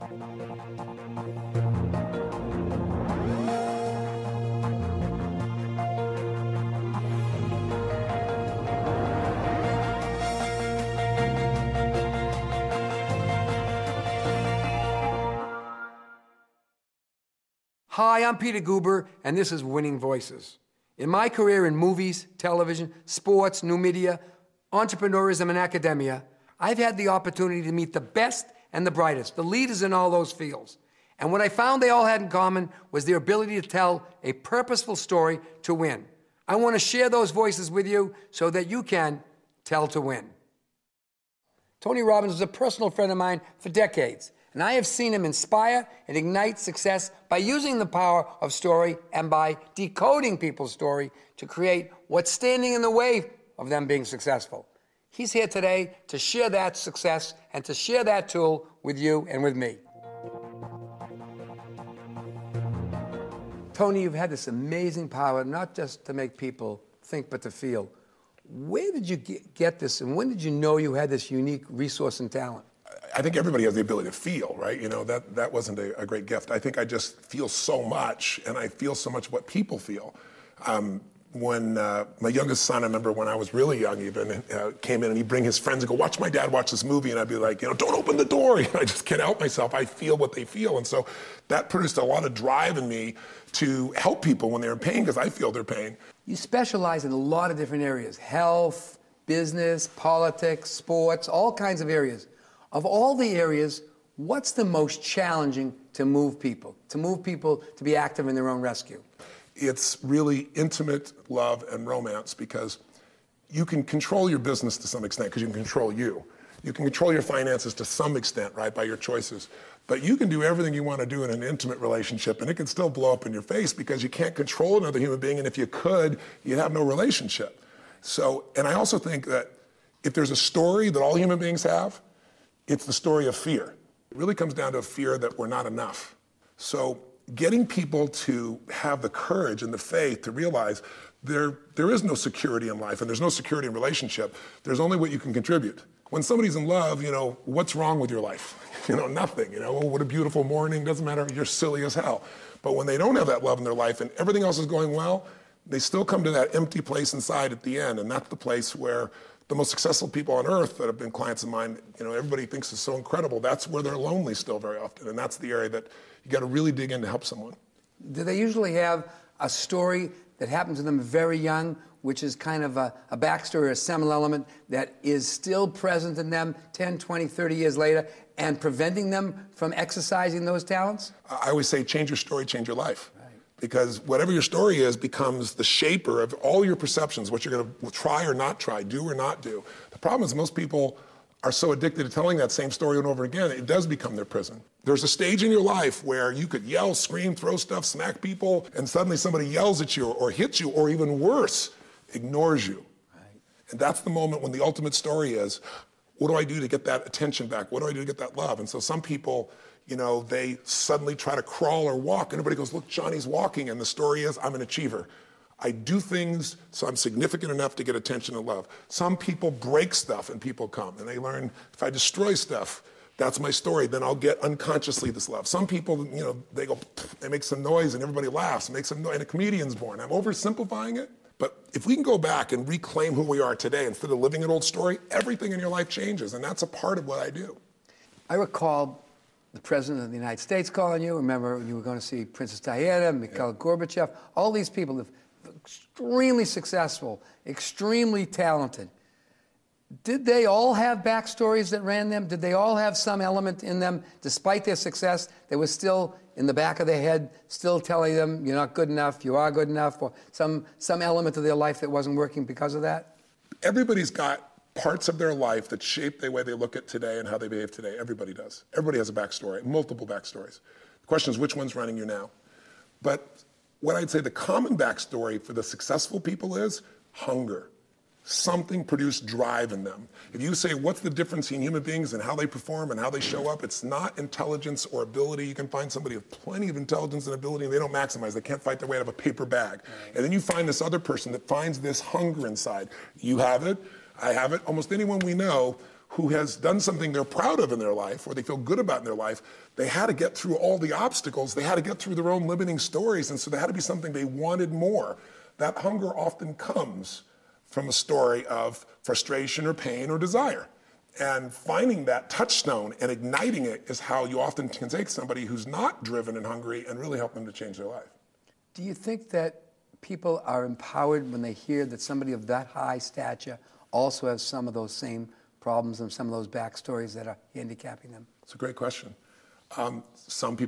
Hi, I'm Peter Guber, and this is Winning Voices. In my career in movies, television, sports, new media, entrepreneurism, and academia, I've had the opportunity to meet the best and the brightest, the leaders in all those fields. And what I found they all had in common was their ability to tell a purposeful story to win. I want to share those voices with you so that you can tell to win. Tony Robbins was a personal friend of mine for decades. And I have seen him inspire and ignite success by using the power of story and by decoding people's story to create what's standing in the way of them being successful. He's here today to share that success and to share that tool with you and with me. Tony, you've had this amazing power, not just to make people think, but to feel. Where did you get this, and when did you know you had this unique resource and talent? I think everybody has the ability to feel, right? You know, that wasn't a great gift. I think I just feel so much, and I feel so much what people feel. When my youngest son, I remember when I was really young even, came in and he'd bring his friends and go, watch my dad watch this movie, and I'd be like, don't open the door. I just can't help myself. I feel what they feel. And so that produced a lot of drive in me to help people when they're in pain, because I feel their pain. You specialize in a lot of different areas: health, business, politics, sports, all kinds of areas. Of all the areas, what's the most challenging to move people to be active in their own rescue? It's really intimate love and romance, because you can control your business to some extent because you can control you. You can control your finances to some extent, right, by your choices. But you can do everything you want to do in an intimate relationship, and it can still blow up in your face because you can't control another human being, and if you could, you'd have no relationship. So, and I also think that if there's a story that all human beings have, it's the story of fear. It really comes down to a fear that we're not enough. So getting people to have the courage and the faith to realize there is no security in life and there's no security in relationship. There's only what you can contribute. When somebody's in love, what's wrong with your life? Nothing. Oh, what a beautiful morning. Doesn't matter. You're silly as hell. But when they don't have that love in their life and everything else is going well, they still come to that empty place inside at the end. And that's the place where the most successful people on earth that have been clients of mine, everybody thinks is so incredible. That's where they're lonely still very often. And that's the area that you got to really dig in to help someone. Do they usually have a story that happened to them very young, which is kind of a backstory, a seminal element that is still present in them 10, 20, 30 years later and preventing them from exercising those talents? I always say, change your story, change your life. Because whatever your story is becomes the shaper of all your perceptions, what you're going to try or not try, do or not do. The problem is most people are so addicted to telling that same story over and over again, it does become their prison. There's a stage in your life where you could yell, scream, throw stuff, smack people, and suddenly somebody yells at you or hits you, or even worse, ignores you. Right. And that's the moment when the ultimate story is, what do I do to get that attention back? What do I do to get that love? And so some people, they suddenly try to crawl or walk, and everybody goes, look, Johnny's walking, and the story is, I'm an achiever. I do things so I'm significant enough to get attention and love. Some people break stuff and people come, and they learn, if I destroy stuff, that's my story, then I'll get unconsciously this love. Some people, they go, they make some noise and everybody laughs, make some noise, and a comedian's born. I'm oversimplifying it, but if we can go back and reclaim who we are today instead of living an old story, everything in your life changes, and that's a part of what I do. I recall the President of the United States calling you. Remember, you were going to see Princess Diana, Mikhail Gorbachev, all these people, extremely successful, extremely talented. Did they all have backstories that ran them? Did they all have some element in them, despite their success, that was still in the back of their head, still telling them, you're not good enough, you are good enough, or some element of their life that wasn't working because of that? Everybody's got parts of their life that shape the way they look at today and how they behave today. Everybody does. Everybody has a backstory, multiple backstories. The question is, which one's running you now? But what I'd say the common backstory for the successful people is hunger. Something produced drive in them. If you say, what's the difference in human beings and how they perform and how they show up, it's not intelligence or ability. You can find somebody with plenty of intelligence and ability and they don't maximize. They can't fight their way out of a paper bag. Right. And then you find this other person that finds this hunger inside. You have it. I have it. Almost anyone we know who has done something they're proud of in their life or they feel good about in their life. They had to get through all the obstacles. They had to get through their own limiting stories. And so there had to be something they wanted more. That hunger often comes from a story of frustration or pain or desire. And finding that touchstone and igniting it is how you often can take somebody who's not driven and hungry and really help them to change their life. Do you think that people are empowered when they hear that somebody of that high stature also has some of those same problems and some of those backstories that are handicapping them? It's a great question. Some people